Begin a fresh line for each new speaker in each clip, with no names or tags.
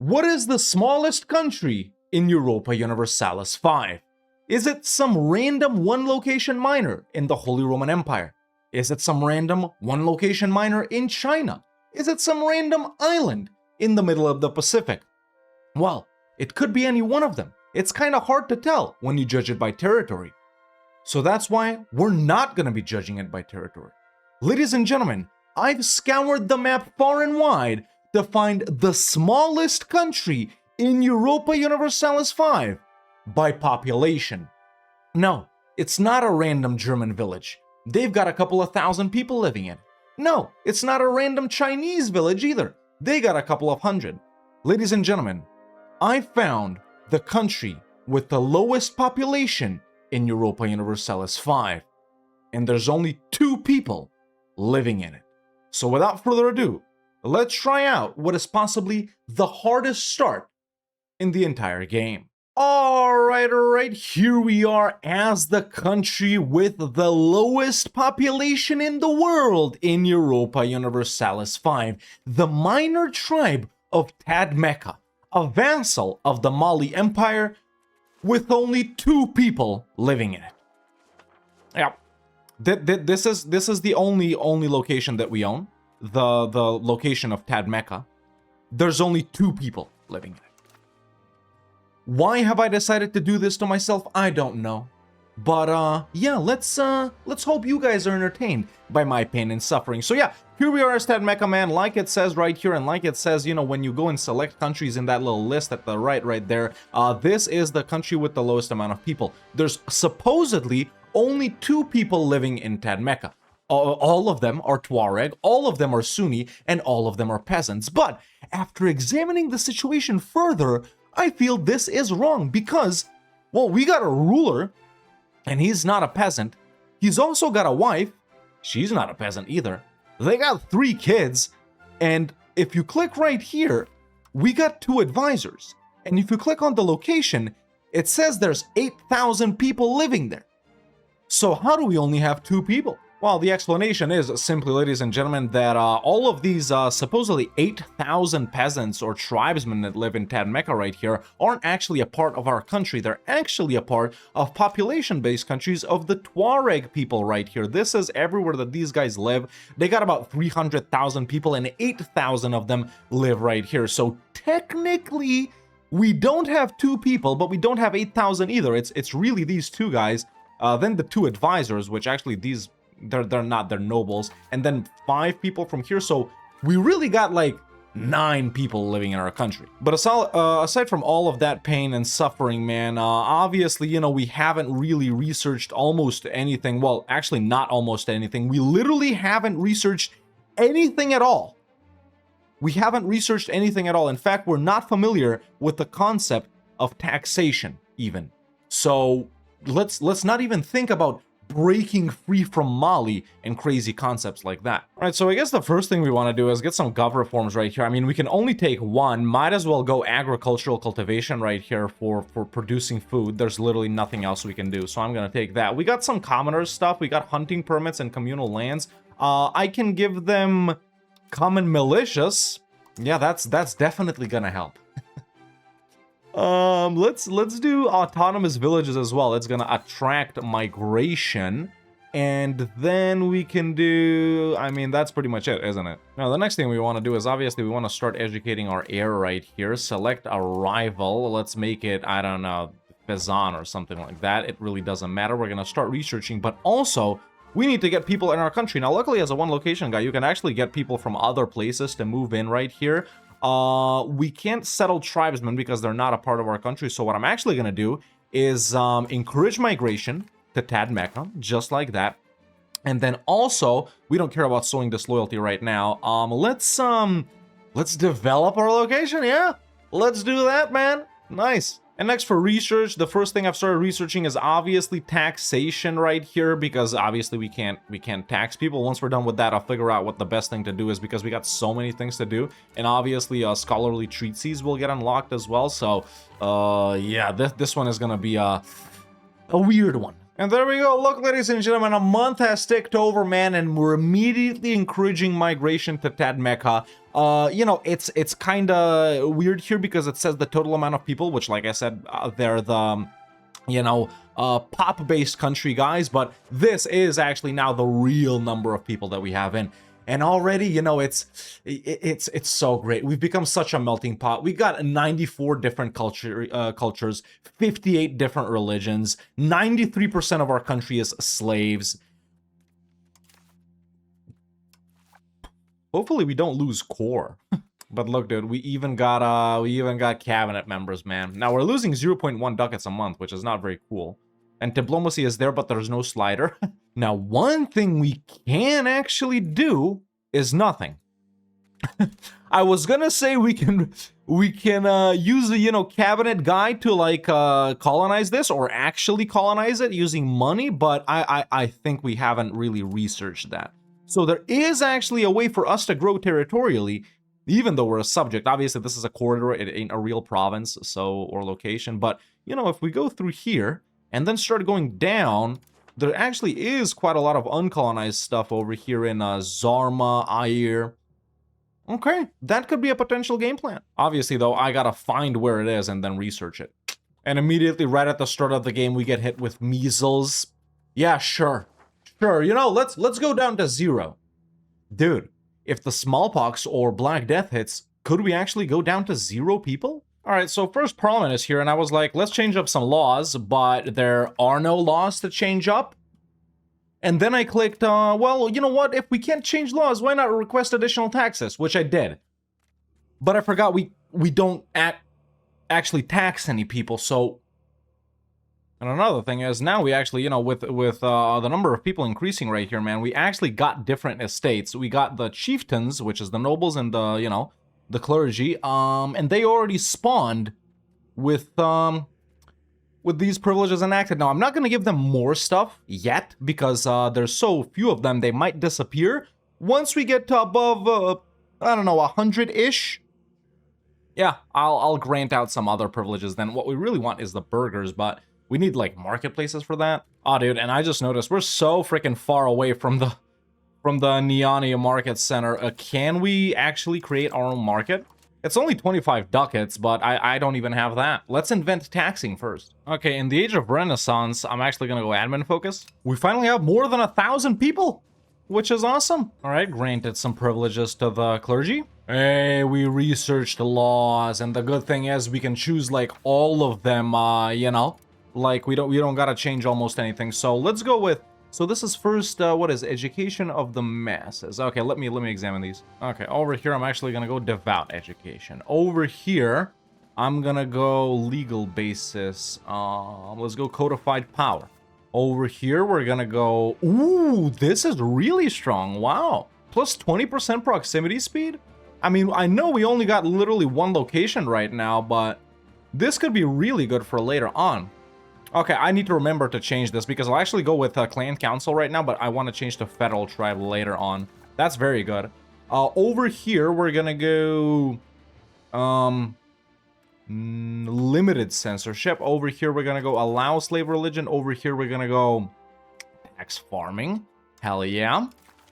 What is the smallest country in Europa Universalis 5? Is it some random one location minor in the Holy Roman Empire? Is it some random one location minor in China? Is it some random island in the middle of the Pacific? Well, it could be any one of them. It's kind of hard to tell when you judge it by territory. So that's why we're not going to be judging it by territory. Ladies and gentlemen, I've scoured the map far and wide to find the smallest country in Europa Universalis 5 by population. No, it's not a random German village. They've got a couple of thousand people living in it. No, it's not a random Chinese village either. They got a couple of hundred. Ladies and gentlemen, I found the country with the lowest population in Europa Universalis 5. And there's only 2 people living in it. So without further ado, let's try out what is possibly the hardest start in the entire game. Alright, here we are as the country with the lowest population in the world in Europa Universalis 5, the minor tribe of Tadmekka, a vassal of the Mali Empire with only 2 people living in it. Yeah, this is the only location that we own. The location of Tadmekka. There's only 2 people living in it. Why have I decided to do this to myself? I don't know. But yeah, let's hope you guys are entertained by my pain and suffering. So yeah, here we are as Tadmekka, man, like it says right here, and like it says, you know, when you go and select countries in that little list at the right there, this is the country with the lowest amount of people. There's supposedly only 2 people living in Tadmekka. All of them are Tuareg, all of them are Sunni, and all of them are peasants. But after examining the situation further, I feel this is wrong because, well, we got a ruler, and he's not a peasant. He's also got a wife. She's not a peasant either. They got 3 kids, and if you click right here, we got 2 advisors. And if you click on the location, it says there's 8,000 people living there. So how do we only have 2 people? Well, the explanation is simply, ladies and gentlemen, that all of these supposedly 8,000 peasants or tribesmen that live in Tadmekka right here aren't actually a part of our country. They're actually a part of population-based countries of the Tuareg people right here. This is everywhere that these guys live. They got about 300,000 people and 8,000 of them live right here. So technically, we don't have 2 people, but we don't have 8,000 either. It's really these 2 guys. Then the 2 advisors, which actually these... They're not, they're nobles, and then 5 people from here, so we really got like 9 people living in our country. But aside from all of that pain and suffering, man, obviously, you know, we haven't really researched almost anything. Well, actually not almost anything. We literally haven't researched anything at all. We haven't researched anything at all. In fact, we're not familiar with the concept of taxation even. So let's not even think about breaking free from Mali and crazy concepts like that. All right, so I guess the first thing we want to do is get some gov reforms right here. I mean, we can only take 1. Might as well go agricultural cultivation right here for producing food. There's literally nothing else we can do, so I'm gonna take that. We got some commoners stuff. We got hunting permits and communal lands. I can give them common militias. Yeah, that's definitely gonna help. Let's do autonomous villages as well. It's gonna attract migration, and then we can do, I mean, that's pretty much it, isn't it? Now, the next thing we want to do is obviously we want to start educating our heir right here. Select a rival. Let's make it, I don't know, Fezan or something like that. It really doesn't matter. We're gonna start researching, but also we need to get people in our country. Now, luckily, as a one location guy, you can actually get people from other places to move in right here. We can't settle tribesmen because they're not a part of our country. So what I'm actually going to do is encourage migration to Tadmekka, just like that. And then also, we don't care about sowing disloyalty right now. Let's develop our location. Yeah, let's do that, man. Nice. And next for research, the first thing I've started researching is obviously taxation right here, because obviously we can't tax people. Once we're done with that, I'll figure out what the best thing to do is, because we got so many things to do. And obviously scholarly treatises will get unlocked as well. So yeah, this one is gonna be a weird one. And there we go. Look, ladies and gentlemen, a month has ticked over, man, and we're immediately encouraging migration to Tadmekka. You know, it's kind of weird here because it says the total amount of people, which, like I said, they're the, you know, pop-based country guys, but this is actually now the real number of people that we have in. And already, you know, it's so great. We've become such a melting pot. We got 94 different cultures, 58 different religions, 93% of our country is slaves. Hopefully we don't lose core. But look, dude, we even got cabinet members, man. Now we're losing 0.1 ducats a month, which is not very cool. And diplomacy is there, but there's no slider. Now, one thing we can actually do is nothing. I was gonna say we can use the, you know, cabinet guy to like colonize this or actually colonize it using money, but I think we haven't really researched that. So there is actually a way for us to grow territorially, even though we're a subject. Obviously, this is a corridor; it ain't a real province, or location. But you know, if we go through here and then start going down, there actually is quite a lot of uncolonized stuff over here in Zarma, Air. Okay, that could be a potential game plan. Obviously, though, I gotta find where it is and then research it. And immediately, right at the start of the game, we get hit with measles. Yeah, sure. Sure, you know, let's go down to 0. Dude, if the smallpox or Black Death hits, could we actually go down to 0 people? Alright, so first Parliament is here, and I was like, let's change up some laws, but there are no laws to change up. And then I clicked, well, you know what, if we can't change laws, why not request additional taxes? Which I did. But I forgot we don't actually tax any people, so... And another thing is, now we actually, you know, with the number of people increasing right here, man, we actually got different estates. We got the chieftains, which is the nobles and the, you know, the clergy, and they already spawned with these privileges enacted. Now, I'm not going to give them more stuff yet, because there's so few of them, they might disappear. Once we get to above, I don't know, 100-ish, yeah, I'll grant out some other privileges. Then what we really want is the burghers, but we need, like, marketplaces for that. Oh, dude, and I just noticed we're so freaking far away from the Niania Market Center. Can we actually create our own market? It's only 25 ducats, but I don't even have that. Let's invent taxing first. Okay, in the Age of Renaissance, I'm actually gonna go admin focus. We finally have more than 1,000 people, which is awesome. All right, granted some privileges to the clergy. Hey, we researched the laws, and the good thing is we can choose like all of them. You know, like we don't gotta change almost anything. So let's go with. So this is first, what is education of the masses? Okay, let me examine these. Okay, over here, I'm actually gonna go devout education. Over here, I'm gonna go legal basis. Let's go codified power. Over here, we're gonna go, ooh, this is really strong, wow. Plus 20% proximity speed? I mean, I know we only got literally one location right now, but this could be really good for later on. Okay, I need to remember to change this because I'll actually go with clan council right now, but I want to change to federal tribe later on. That's very good. Over here, we're gonna go limited censorship. Over here, we're gonna go allow slave religion. Over here, we're gonna go tax farming. Hell yeah.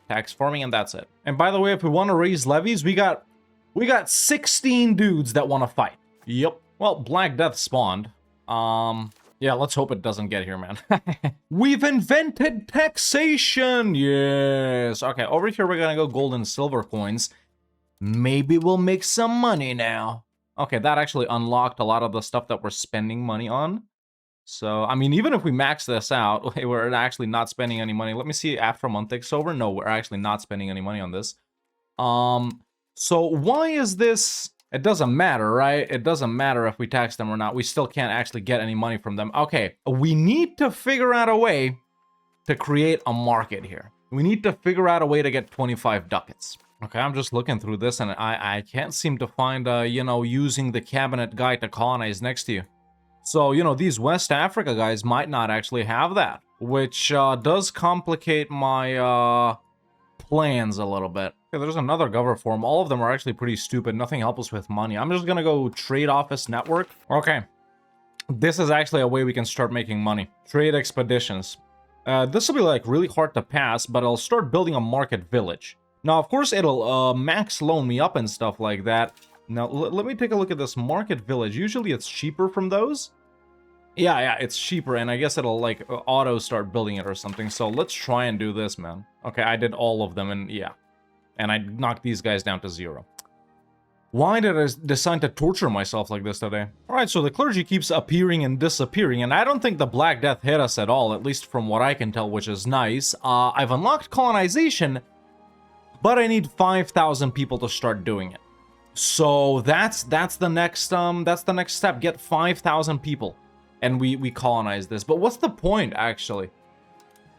Tax farming, and that's it. And by the way, if we want to raise levies, we got 16 dudes that want to fight. Yep. Well, Black Death spawned. Yeah, let's hope it doesn't get here, man. We've invented taxation! Yes! Okay, over here we're gonna go gold and silver coins. Maybe we'll make some money now. Okay, that actually unlocked a lot of the stuff that we're spending money on. So, I mean, even if we max this out, we're actually not spending any money. Let me see after a month takes over. No, we're actually not spending any money on this. So why is this... It doesn't matter, right? It doesn't matter if we tax them or not. We still can't actually get any money from them. Okay, we need to figure out a way to create a market here. We need to figure out a way to get 25 ducats. Okay, I'm just looking through this, and I can't seem to find, you know, using the cabinet guy to colonize next to you. So, you know, these West Africa guys might not actually have that, which does complicate my plans a little bit. Okay, there's another government form. All of them are actually pretty stupid. Nothing helps us with money. I'm just gonna go trade office network. Okay. This is actually a way we can start making money. Trade expeditions. This will be like really hard to pass, but I'll start building a market village. Now, of course, it'll max loan me up and stuff like that. Now, let me take a look at this market village. Usually it's cheaper from those. Yeah, it's cheaper, and I guess it'll, like, auto start building it or something. So let's try and do this, man. Okay, I did all of them, and yeah. And I knocked these guys down to 0. Why did I decide to torture myself like this today? Alright, so the clergy keeps appearing and disappearing, and I don't think the Black Death hit us at all, at least from what I can tell, which is nice. I've unlocked colonization, but I need 5,000 people to start doing it. So that's the next step. Get 5,000 people. And we colonize this. But what's the point, actually?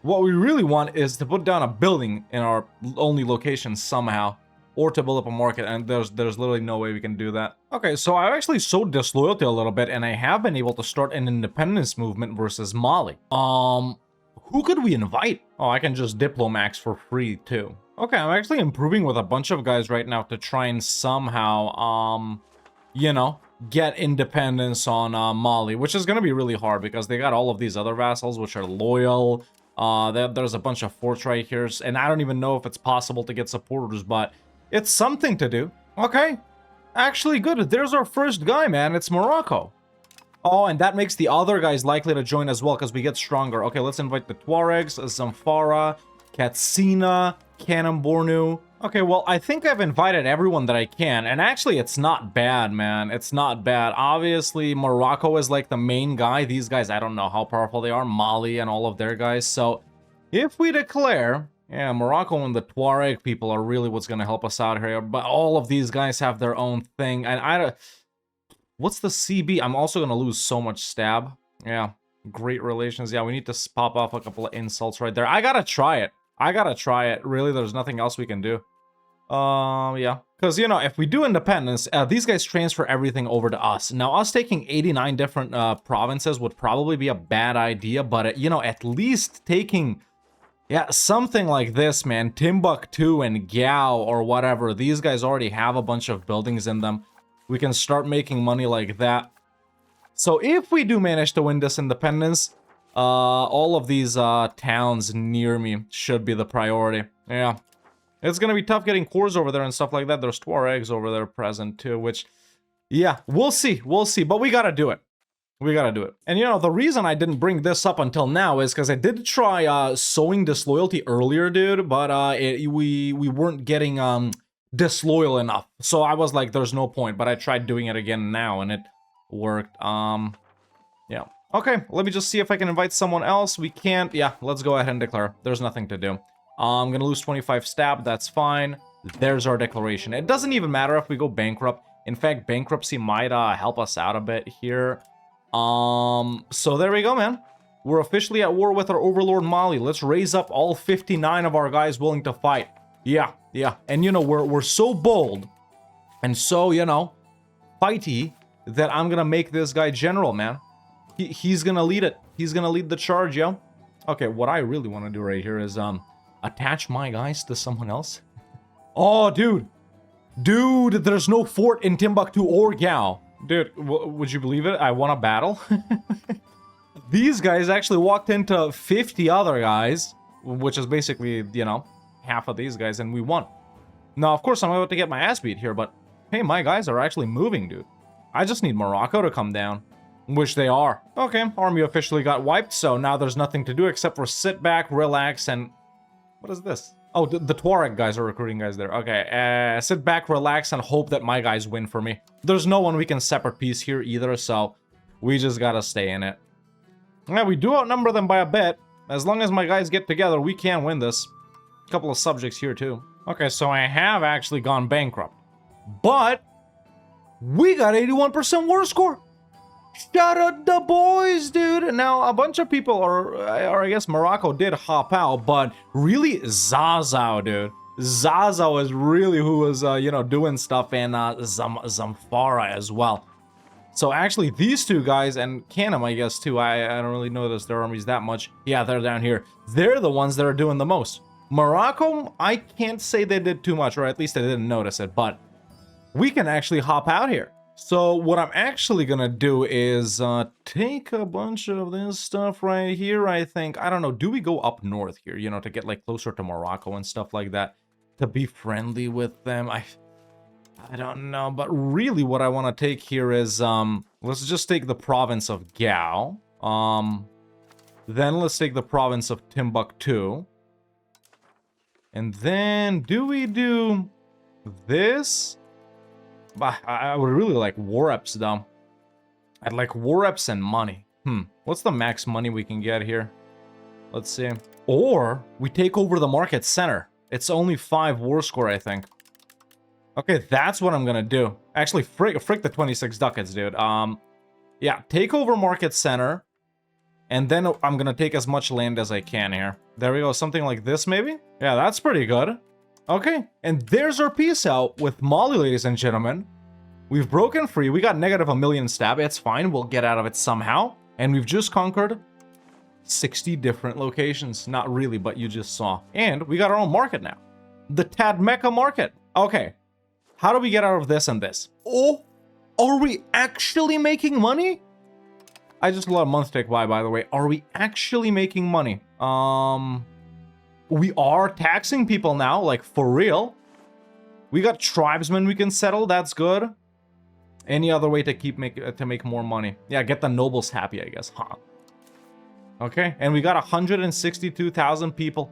What we really want is to put down a building in our only location somehow. Or to build up a market, and there's literally no way we can do that. Okay, so I actually sowed disloyalty a little bit, and I have been able to start an independence movement versus Mali. Who could we invite? Oh, I can just Diplomax for free, too. Okay, I'm actually improving with a bunch of guys right now to try and somehow, you know, get independence on Mali, which is gonna be really hard because they got all of these other vassals which are loyal. There's a bunch of forts right here, and I don't even know if it's possible to get supporters, but it's something to do. Okay, actually good. There's our first guy, man. It's Morocco. Oh, and that makes the other guys likely to join as well because we get stronger. Okay, let's invite the Tuaregs, Zamfara, Katsina, Kanem-Bornu. Okay, well, I think I've invited everyone that I can, and actually, it's not bad, man. It's not bad. Obviously, Morocco is like the main guy. These guys, I don't know how powerful they are. Mali and all of their guys. So, if we declare, yeah, Morocco and the Tuareg people are really what's going to help us out here, but all of these guys have their own thing, and what's the CB? I'm also going to lose so much stab. Yeah, great relations. Yeah, we need to pop off a couple of insults right there. I gotta try it. Really, there's nothing else we can do. Yeah. Because, you know, if we do independence, these guys transfer everything over to us. Now, us taking 89 different provinces would probably be a bad idea, but, you know, at least taking, yeah, something like this, man. Timbuktu and Gao or whatever. These guys already have a bunch of buildings in them. We can start making money like that. So if we do manage to win this independence, all of these towns near me should be the priority. Yeah. It's gonna be tough getting cores over there and stuff like that. There's Tuaregs over there present too, which, yeah, we'll see. But we gotta do it. And, you know, the reason I didn't bring this up until now is because I did try sowing disloyalty earlier, dude, but we weren't getting disloyal enough. So I was like, there's no point, but I tried doing it again now, and it worked. Yeah. Okay, let me just see if I can invite someone else. We can't. Yeah, let's go ahead and declare. There's nothing to do. I'm gonna lose 25 stab. That's fine. There's our declaration. It doesn't even matter if we go bankrupt. In fact, bankruptcy might help us out a bit here. So there we go, man. We're officially at war with our overlord Mali. Let's raise up all 59 of our guys willing to fight. Yeah. And, you know, we're so bold and so, you know, fighty that I'm gonna make this guy general, man. He's gonna lead it. He's gonna lead the charge, yo. Okay, what I really want to do right here is attach my guys to someone else. Oh, dude, there's no fort in Timbuktu or Gao. Dude, would you believe it? I won a battle. These guys actually walked into 50 other guys, which is basically, you know, half of these guys, and we won. Now, of course, I'm about to get my ass beat here, but hey, my guys are actually moving, dude. I just need Morocco to come down. Which they are. Okay, army officially got wiped, so now there's nothing to do except for sit back, relax, and... What is this? Oh, the Tuareg guys are recruiting guys there. Okay, sit back, relax, and hope that my guys win for me. There's no one we can separate peace here either, so we just gotta stay in it. Yeah, we do outnumber them by a bit. As long as my guys get together, we can win this. A couple of subjects here, too. Okay, so I have actually gone bankrupt. But we got 81% war score! Shout out the boys, dude! Now, a bunch of people, or I guess Morocco did hop out, but really Zazao, dude. Zazao is really who was, you know, doing stuff, and Zamfara as well. So actually, these two guys, and Kanem, I guess, too, I don't really notice their armies that much. Yeah, they're down here. They're the ones that are doing the most. Morocco, I can't say they did too much, or at least I didn't notice it, but we can actually hop out here. So what I'm actually gonna do is take a bunch of this stuff right here, I think. I don't know, do we go up north here, you know, to get like closer to Morocco and stuff like that? To be friendly with them? I don't know, but really what I want to take here is, let's just take the province of Gao. Then let's take the province of Timbuktu. And then, do we do this? I would really like war reps, though. I'd like war reps and money. What's the max money we can get here? Let's see. Or we take over the market center. It's only 5 war score, I think. Okay, that's what I'm gonna do. Actually, frick the 26 ducats, dude. Yeah, take over market center. And then I'm gonna take as much land as I can here. There we go, something like this, maybe? Yeah, that's pretty good. Okay, and there's our peace out with Mali, ladies and gentlemen. We've broken free. We got negative 1 million stab. It's fine. We'll get out of it somehow. And we've just conquered 60 different locations. Not really, but you just saw. And we got our own market now. The Tadmekka market. Okay. How do we get out of this and this? Oh, are we actually making money? I just let a month tick by the way. Are we actually making money? We are taxing people now, like for real. We got tribesmen we can settle. That's good. Any other way to make more money? Yeah, get the nobles happy, I guess. Huh. Okay, and we got 162,000 people.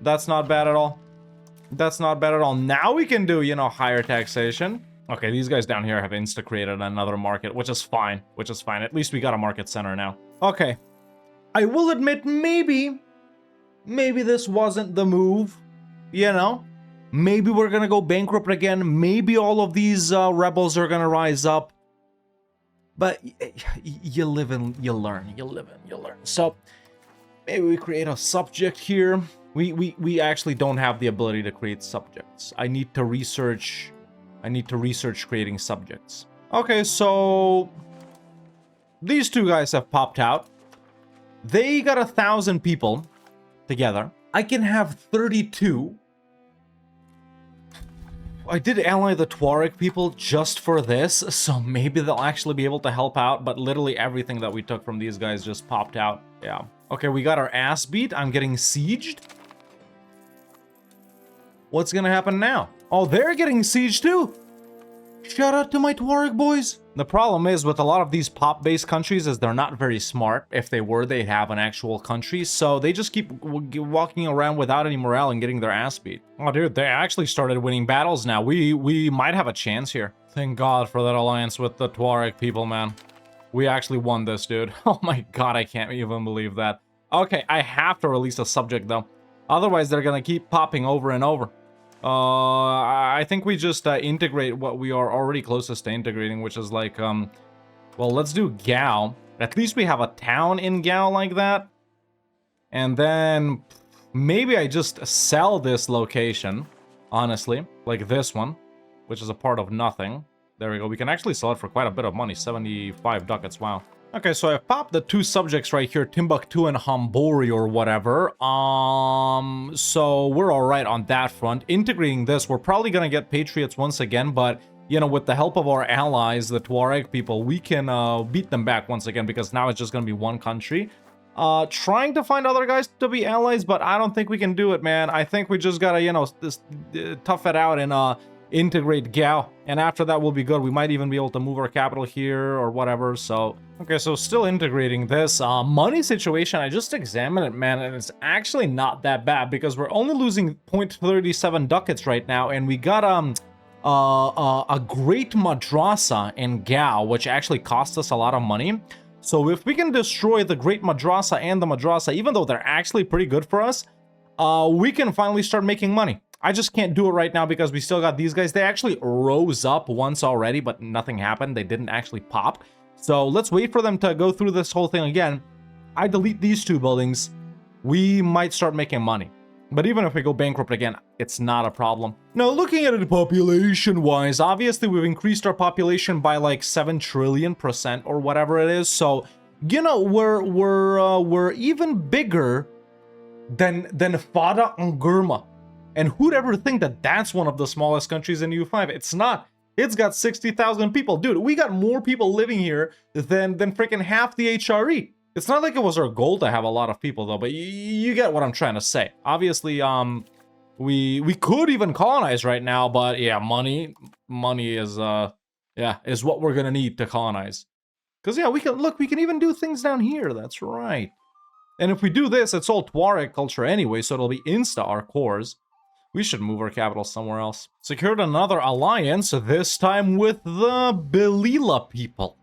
That's not bad at all. That's not bad at all. Now we can do, you know, higher taxation. Okay, these guys down here have insta-created another market, which is fine. Which is fine. At least we got a market center now. Okay. I will admit, maybe this wasn't the move, you know? Maybe we're gonna go bankrupt again. Maybe all of these rebels are gonna rise up. But you live and you learn. You live and you learn. So maybe we create a subject here. We actually don't have the ability to create subjects. I need to research creating subjects. Okay, so these two guys have popped out. They got 1,000 people together. I can have 32. I did ally the Tuareg people just for this, so maybe they'll actually be able to help out, but literally everything that we took from these guys just popped out. Yeah. Okay, we got our ass beat. I'm getting sieged. What's gonna happen now? Oh, they're getting sieged too. Shout out to my Tuareg boys. The problem is with a lot of these pop-based countries is they're not very smart. If they were, they'd have an actual country. So they just keep walking around without any morale and getting their ass beat. Oh, dude, they actually started winning battles now. We might have a chance here. Thank God for that alliance with the Tuareg people, man. We actually won this, dude. Oh my God, I can't even believe that. Okay, I have to release a subject, though. Otherwise, they're gonna keep popping over and over. I think we just integrate what we are already closest to integrating, which is like, well, let's do Gao. At least we have a town in Gao like that. And then maybe I just sell this location, honestly, like this one, which is a part of nothing. There we go. We can actually sell it for quite a bit of money, 75 ducats, wow. Okay, so I've popped the 2 subjects right here, Timbuktu and Hambori or whatever. So we're all right on that front. Integrating this, we're probably gonna get patriots once again, but you know, with the help of our allies, the Tuareg people, we can beat them back once again because now it's just gonna be one country. Trying to find other guys to be allies, but I don't think we can do it, man. I think we just gotta, you know, tough it out and integrate Gao, and after that we'll be good. We might even be able to move our capital here or whatever. So okay, so still integrating this money situation. I just examined it, man, and it's actually not that bad because we're only losing 0.37 ducats right now, and we got a great madrasa in Gao, which actually cost us a lot of money. So if we can destroy the great madrasa and the madrasa, even though they're actually pretty good for us, we can finally start making money. I just can't do it right now because we still got these guys. They actually rose up once already, but nothing happened. They didn't actually pop. So let's wait for them to go through this whole thing again. I delete these 2 buildings. We might start making money. But even if we go bankrupt again, it's not a problem. Now, looking at it population-wise, obviously we've increased our population by like 7 trillion% or whatever it is. So, you know, we're even bigger than Fada and Gurma. And who'd ever think that that's one of the smallest countries in EU5? It's not. It's got 60,000 people. Dude, we got more people living here than freaking half the HRE. It's not like it was our goal to have a lot of people, though, but you get what I'm trying to say. Obviously, we could even colonize right now, but yeah, money is, is what we're gonna need to colonize. Because, yeah, we can even do things down here. That's right. And if we do this, it's all Tuareg culture anyway, so it'll be insta our cores. We should move our capital somewhere else. Secured another alliance, this time with the Belila people.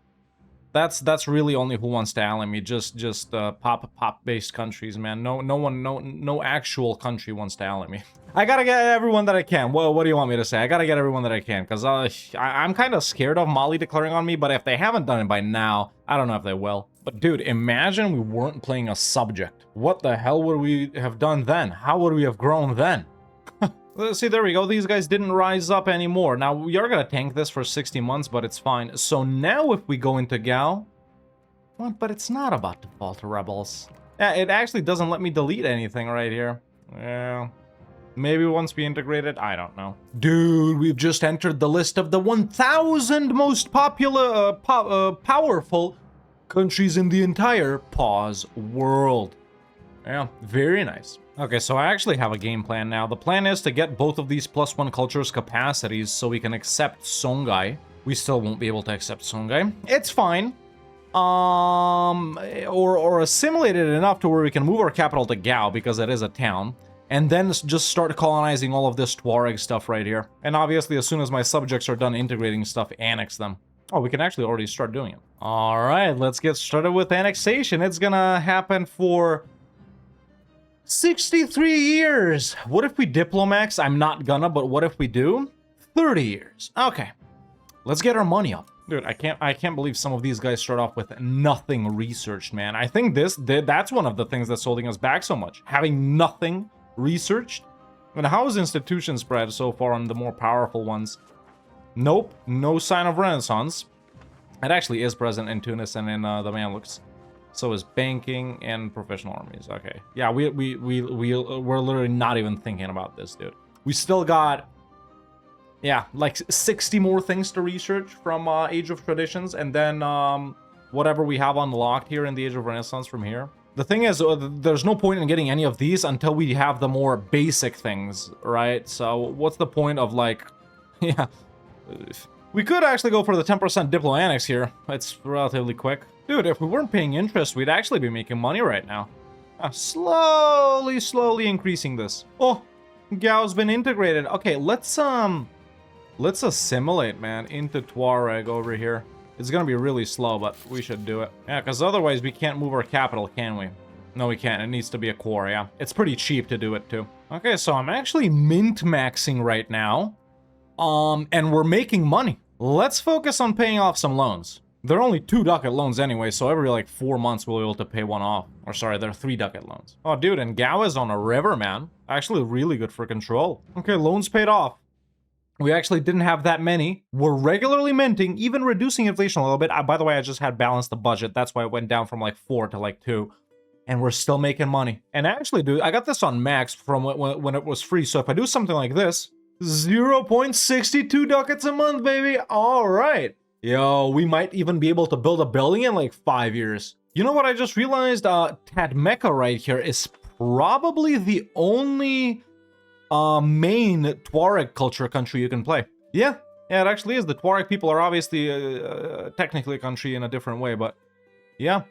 That's really only who wants to ally me. Just pop-based countries, man. No actual country wants to ally me. I gotta get everyone that I can. Well, what do you want me to say? I gotta get everyone that I can, because I'm kind of scared of Mali declaring on me, but if they haven't done it by now, I don't know if they will. But dude, imagine we weren't playing a subject. What the hell would we have done then? How would we have grown then? See, there we go. These guys didn't rise up anymore. Now, we are gonna tank this for 60 months, but it's fine. So now if we go into Gao... What? But it's not about to fall to rebels. Yeah, it actually doesn't let me delete anything right here. Yeah. Maybe once we integrate it, I don't know. Dude, we've just entered the list of the 1,000 most popular, powerful countries in the entire pause world. Yeah, very nice. Okay, so I actually have a game plan now. The plan is to get both of these +1 cultures capacities so we can accept Songhai. We still won't be able to accept Songhai. It's fine. Or assimilate it enough to where we can move our capital to Gao because it is a town. And then just start colonizing all of this Tuareg stuff right here. And obviously, as soon as my subjects are done integrating stuff, annex them. Oh, we can actually already start doing it. All right, let's get started with annexation. It's gonna happen for 63 years. What if we diplomax? I'm not gonna, but what if we do? 30 years. Okay. Let's get our money up. Dude, I can't believe some of these guys start off with nothing researched, man. I think that's one of the things that's holding us back so much. Having nothing researched. And how is institution spread so far on the more powerful ones? Nope, no sign of renaissance. It actually is present in Tunis and in the Mamluks. So is banking and professional armies. Okay, yeah, we're literally not even thinking about this, dude. We still got, yeah, like 60 more things to research from Age of Traditions, and then whatever we have unlocked here in the Age of Renaissance from here. The thing is, there's no point in getting any of these until we have the more basic things, right? So what's the point of, like, yeah. We could actually go for the 10% Diplo Annex here. It's relatively quick. Dude, if we weren't paying interest, we'd actually be making money right now. Slowly increasing this. Oh, Gao's been integrated. Okay, let's assimilate, man, into Tuareg over here. It's gonna be really slow, but we should do it. Yeah, because otherwise we can't move our capital, can we? No, we can't. It needs to be a core, yeah. It's pretty cheap to do it, too. Okay, so I'm actually mint-maxing right now. And we're making money. Let's focus on paying off some loans. They're only 2 ducat loans anyway, so every, like, 4 months we'll be able to pay one off. Or, sorry, they're 3 ducat loans. Oh, dude, and Gao is on a river, man. Actually really good for control. Okay, loans paid off. We actually didn't have that many. We're regularly minting, even reducing inflation a little bit. By the way, I just had balanced the budget. That's why it went down from like 4 to like 2. And we're still making money. And actually, dude, I got this on max from when it was free. So if I do something like this, 0.62 ducats a month, baby. All right. Yo, we might even be able to build a building in like 5 years. You know what I just realized? Tadmekka right here is probably the only main Tuareg culture country you can play. Yeah, it actually is. The Tuareg people are obviously technically a country in a different way, but yeah.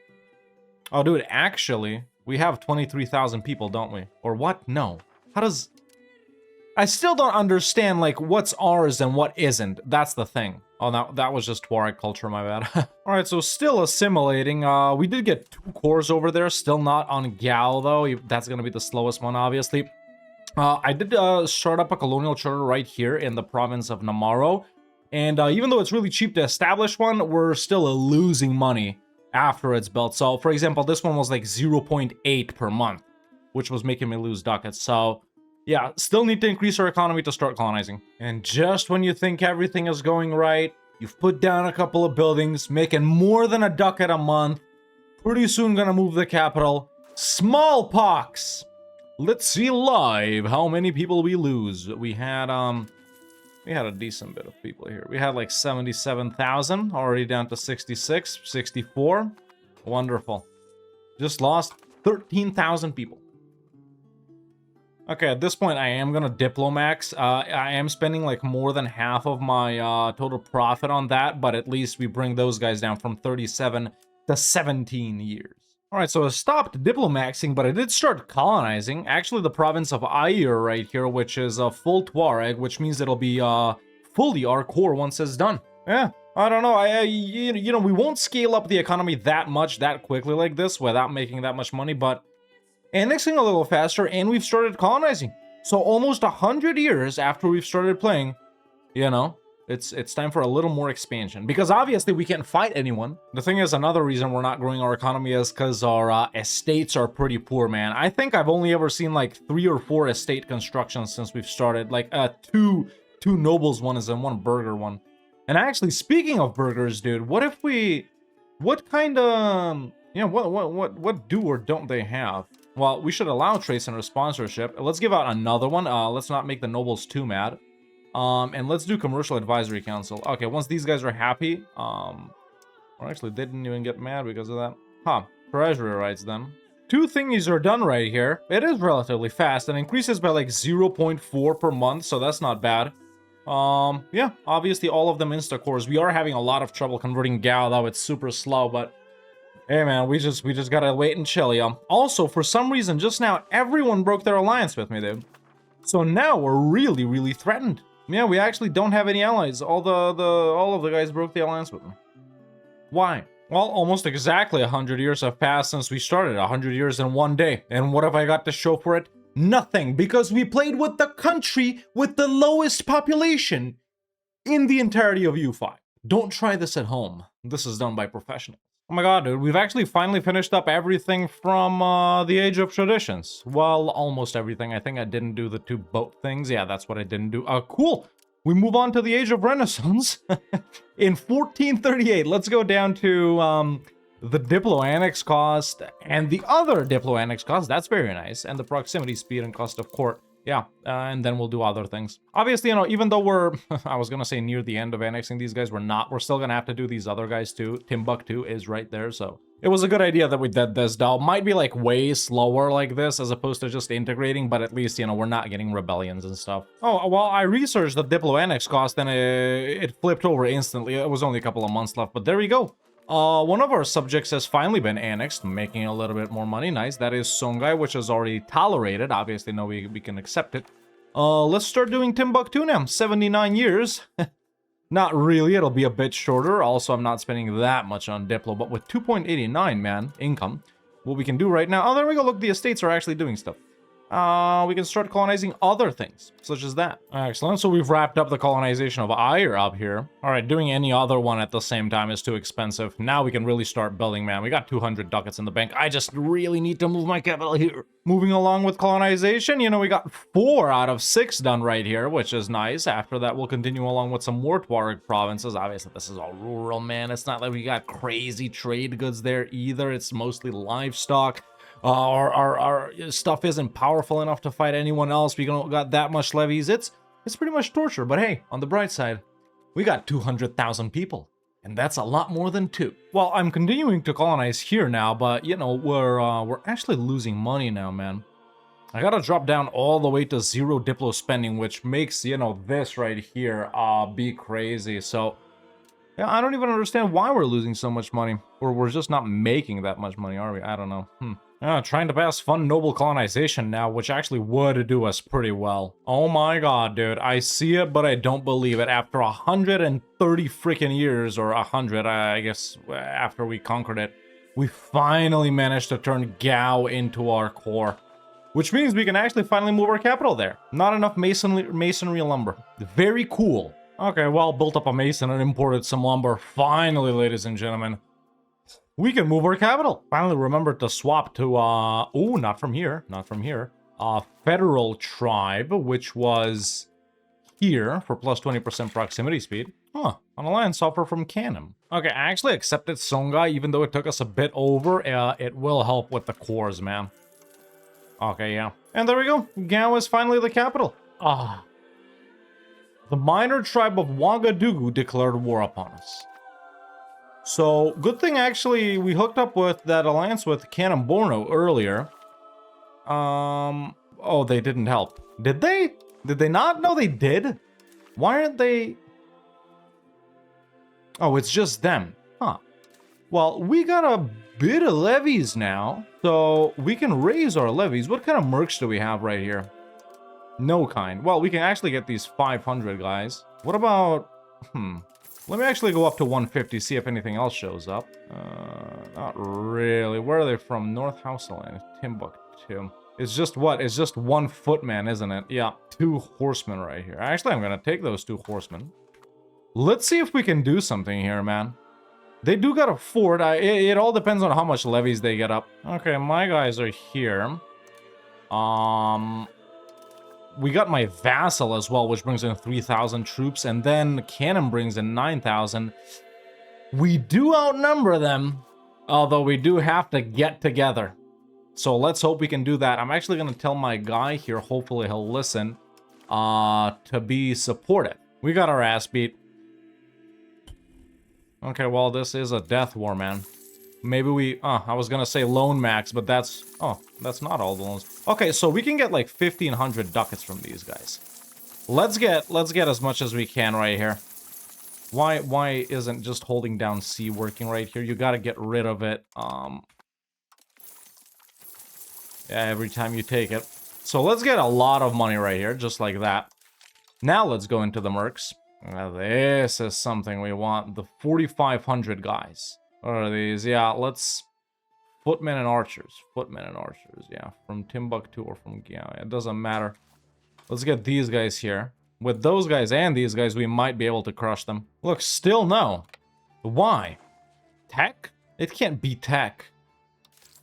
Oh, dude, actually, we have 23,000 people, don't we? Or what? No. How does... I still don't understand, like, what's ours and what isn't. That's the thing. Oh, no, that was just Tuareg culture, my bad. Alright, so still assimilating. We did get 2 cores over there. Still not on Gao, though. That's gonna be the slowest one, obviously. I did start up a colonial charter right here in the province of Namaro. And even though it's really cheap to establish one, we're still losing money after it's built. So, for example, this one was like 0.8 per month, which was making me lose ducats. So, yeah, still need to increase our economy to start colonizing. And just when you think everything is going right, you've put down a couple of buildings, making more than a ducat a month. Pretty soon gonna move the capital. Smallpox! Let's see live how many people we lose. We had, We had a decent bit of people here. We had like 77,000, already down to 66, 64. Wonderful. Just lost 13,000 people. Okay, at this point, I am gonna Diplomax. I am spending like more than half of my total profit on that, but at least we bring those guys down from 37 to 17 years. All right, so I stopped Diplomaxing, but I did start colonizing. Actually, the province of Ayer right here, which is a full Tuareg, which means it'll be fully our core once it's done. Yeah, I don't know. You know, we won't scale up the economy that much, that quickly like this without making that much money, but annexing a little faster, and we've started colonizing. So almost 100 years after we've started playing, you know, it's time for a little more expansion. Because obviously we can't fight anyone. The thing is, another reason we're not growing our economy is because our estates are pretty poor, man. I think I've only ever seen like 3 or 4 estate constructions since we've started. Like two nobles one is and one burger one. And actually, speaking of burgers, dude, what kind of, you know, what do or don't they have? Well, we should allow trace under sponsorship. Let's give out another one. Let's not make the nobles too mad. And let's do commercial advisory council. Okay, once these guys are happy, or actually they didn't even get mad because of that. Huh, treasury rights then. 2 thingies are done right here. It is relatively fast and increases by like 0.4 per month, so that's not bad. Yeah, obviously all of them insta-cores. We are having a lot of trouble converting Gao, though it's super slow, but hey man, we just gotta wait and chill, yeah. Also, for some reason, just now, everyone broke their alliance with me, dude. So now we're really, really threatened. Yeah, we actually don't have any allies. All of the guys broke the alliance with me. Why? Well, almost exactly 100 years have passed since we started. 100 years in one day. And what have I got to show for it? Nothing, because we played with the country with the lowest population in the entirety of EU5. Don't try this at home. This is done by professionals. Oh my god, dude, we've actually finally finished up everything from the Age of Traditions. Well, almost everything. I think I didn't do the 2 boat things. Yeah, that's what I didn't do. Cool. We move on to the Age of Renaissance. In 1438, let's go down to the Diplo Annex cost and the other Diplo Annex cost. That's very nice. And the proximity speed and cost of court. Yeah, and then we'll do other things. Obviously, you know, even though we're, I was gonna say near the end of annexing these guys, we're not. We're still gonna have to do these other guys too. Timbuktu is right there, so it was a good idea that we did this, though. Might be like way slower like this as opposed to just integrating, but at least, you know, we're not getting rebellions and stuff. Oh, well, I researched the Diplo Annex cost and it flipped over instantly. It was only a couple of months left, but there we go. One of our subjects has finally been annexed, making a little bit more money. Nice. That is Songhai, which is already tolerated. Obviously, no, we can accept it. Let's start doing Timbuktu now. 79 years. Not really. It'll be a bit shorter. Also, I'm not spending that much on Diplo, but with 2.89, man, income, what we can do right now. Oh, there we go. Look, the estates are actually doing stuff. We can start colonizing other things, such as that. Excellent. So we've wrapped up the colonization of Ayer up here. All right, doing any other one at the same time is too expensive. Now we can really start building, man. We got 200 ducats in the bank. I just really need to move my capital here. Moving along with colonization, you know, we got 4 out of 6 done right here, which is nice. After that, we'll continue along with some more Tuareg provinces. Obviously, this is all rural, man. It's not like we got crazy trade goods there either. It's mostly livestock. Our stuff isn't powerful enough to fight anyone else. We don't got that much levies. It's pretty much torture. But hey, on the bright side, we got 200,000 people. And that's a lot more than 2. Well, I'm continuing to colonize here now, but, you know, we're actually losing money now, man. I gotta drop down all the way to 0 Diplo spending, which makes, you know, this right here be crazy. So, yeah, I don't even understand why we're losing so much money. Or we're just not making that much money, are we? I don't know. Trying to pass fun noble colonization now, which actually would do us pretty well. Oh my god, dude. I see it, but I don't believe it. After 130 freaking years, or 100, I guess, after we conquered it, we finally managed to turn Gao into our core. Which means we can actually finally move our capital there. Not enough masonry lumber. Very cool. Okay, well, built up a mason and imported some lumber. Finally, ladies and gentlemen. We can move our capital. Finally remembered to swap to, oh, not from here. Not from here. Federal tribe, which was here for plus 20% proximity speed. Huh, an alliance offer from Canem. Okay, I actually accepted Songhai, even though it took us a bit over. It will help with the cores, man. Okay, yeah. And there we go. Gao is finally the capital. The minor tribe of Ouagadougou declared war upon us. So, good thing actually we hooked up with that alliance with Canon Borno earlier. Oh, they didn't help. Did they? Did they not? No, they did. Why aren't they? Oh, it's just them. Huh. Well, we got a bit of levies now, so we can raise our levies. What kind of mercs do we have right here? No kind. Well, we can actually get these 500 guys. What about... Let me actually go up to 150, see if anything else shows up. Not really. Where are they from? North Houseland, Timbuktu. It's just what? It's just one footman, isn't it? Yeah, 2 horsemen right here. Actually, I'm gonna take those 2 horsemen. Let's see if we can do something here, man. They do got a fort. It all depends on how much levies they get up. Okay, my guys are here. We got my vassal as well, which brings in 3,000 troops, and then Cannon brings in 9,000. We do outnumber them, although we do have to get together. So let's hope we can do that. I'm actually going to tell my guy here, hopefully he'll listen, to be supportive. We got our ass beat. Okay, well, this is a death war, man. Maybe we... I was gonna say loan max, but that's... Oh, that's not all the loans. Okay, so we can get like 1,500 ducats from these guys. Let's get as much as we can right here. Why isn't just holding down C working right here? You gotta get rid of it. Yeah, every time you take it. So let's get a lot of money right here, just like that. Now let's go into the mercs. Now this is something we want. The 4,500 guys. What are these? Yeah, let's... Footmen and archers. Footmen and archers, yeah. From Timbuktu or from... Yeah, it doesn't matter. Let's get these guys here. With those guys and these guys, we might be able to crush them. Look, still no. Why? Tech? It can't be tech.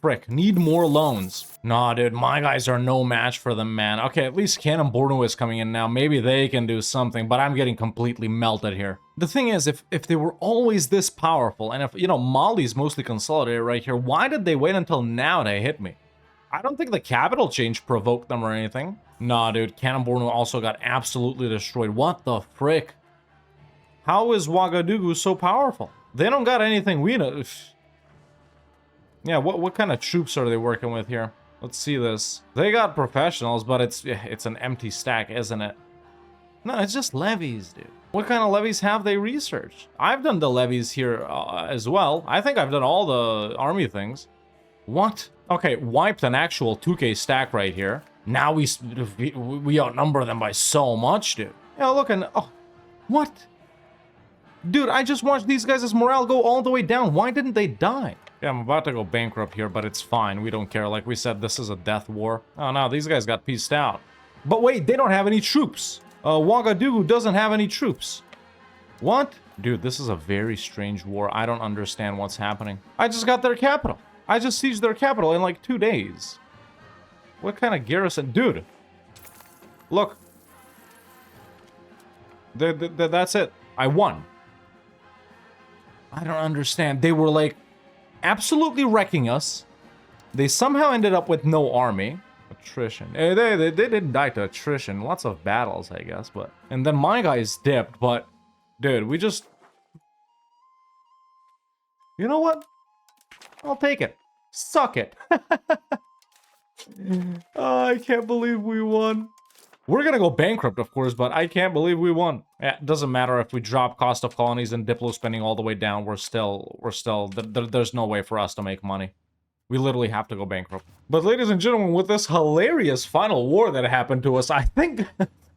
Frick, need more loans. Nah, dude, my guys are no match for them, man. Okay, at least Canon Borno is coming in now. Maybe they can do something, but I'm getting completely melted here. The thing is, if they were always this powerful, and if, you know, Mali's mostly consolidated right here, why did they wait until now to hit me? I don't think the capital change provoked them or anything. Nah, dude, Canon Borno also got absolutely destroyed. What the frick? How is Ouagadougou so powerful? They don't got anything we know. Yeah, what kind of troops are they working with here? Let's see this. They got professionals, but it's an empty stack, isn't it? No, it's just levies, dude. What kind of levies have they researched? I've done the levies here as well. I think I've done all the army things. What? Okay, wiped an actual 2K stack right here. Now we outnumber them by so much, dude. Yeah, look, and... Oh, what? Dude, I just watched these guys' morale go all the way down. Why didn't they die? Yeah, I'm about to go bankrupt here, but it's fine. We don't care. Like we said, this is a death war. Oh, no, these guys got pieced out. But wait, they don't have any troops. Ouagadougou doesn't have any troops. What? Dude, this is a very strange war. I don't understand what's happening. I just got their capital. I just sieged their capital in like 2 days. What kind of garrison? Dude. Look. That's it. I won. I don't understand. They were like... absolutely wrecking us. They somehow ended up with no army. Attrition. They didn't die to attrition. Lots of battles, I guess, but... And then my guys dipped, but... Dude, we just... You know what? I'll take it. Suck it. Oh, I can't believe we won. We're gonna go bankrupt, of course, but I can't believe we won. Yeah, it doesn't matter if we drop cost of colonies and Diplo spending all the way down. There's no way for us to make money. We literally have to go bankrupt. But ladies and gentlemen, with this hilarious final war that happened to us, I think,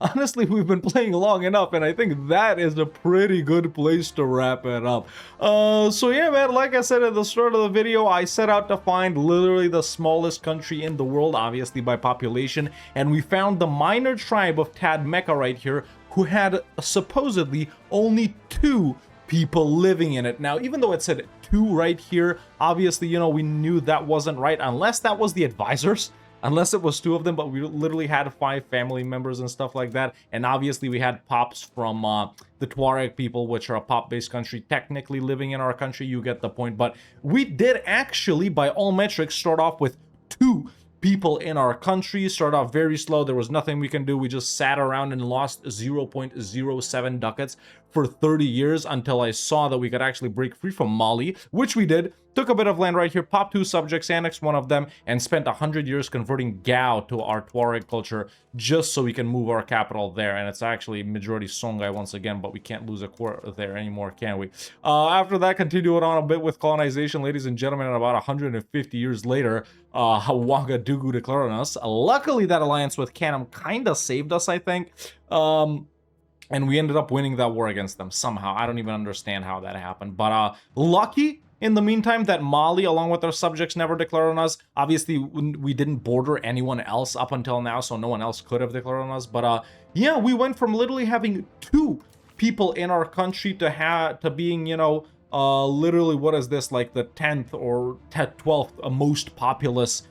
honestly, we've been playing long enough, and I think that is a pretty good place to wrap it up. So yeah, man, like I said at the start of the video, I set out to find literally the smallest country in the world, obviously by population, and we found the minor tribe of Tadmekka right here, who had supposedly only 2 people living in it. Now, even though it said 2 right here, obviously, you know, we knew that wasn't right, unless that was the advisors, unless it was 2 of them, but we literally had 5 family members and stuff like that, and obviously we had pops from the Tuareg people, which are a pop-based country, technically living in our country, you get the point, but we did actually, by all metrics, start off with 2 people in our country. Started off very slow. There was nothing we can do. We just sat around and lost 0.07 ducats for 30 years until I saw that we could actually break free from Mali, which we did. Took a bit of land right here, popped 2 subjects, annexed one of them, and spent 100 years converting Gao to our Tuareg culture just so we can move our capital there. And it's actually majority Songhai once again, but we can't lose a court there anymore, can we? After that, continued on a bit with colonization, ladies and gentlemen, and about 150 years later, Ouagadougou declared on us. Luckily, that alliance with Canam kind of saved us, I think. And we ended up winning that war against them somehow. I don't even understand how that happened. But lucky, in the meantime, that Mali, along with our subjects, never declared on us. Obviously, we didn't border anyone else up until now, so no one else could have declared on us. But yeah, we went from literally having 2 people in our country to being, you know, literally, what is this, like the 10th or 12th most populous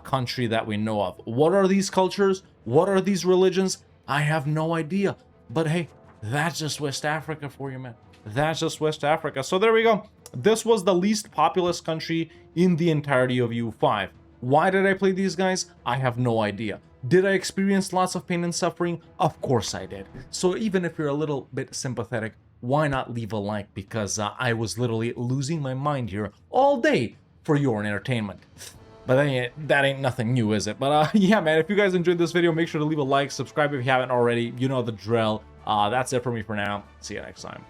country that we know of. What are these cultures? What are these religions? I have no idea. But hey, that's just West Africa for you, man. That's just West Africa. So there we go. This was the least populous country in the entirety of EU5. Why did I play these guys? I have no idea. Did I experience lots of pain and suffering? Of course I did. So even if you're a little bit sympathetic, why not leave a like? Because I was literally losing my mind here all day for your entertainment. But that ain't nothing new, is it? But yeah, man, if you guys enjoyed this video, make sure to leave a like, subscribe if you haven't already. You know the drill. That's it for me for now. See you next time.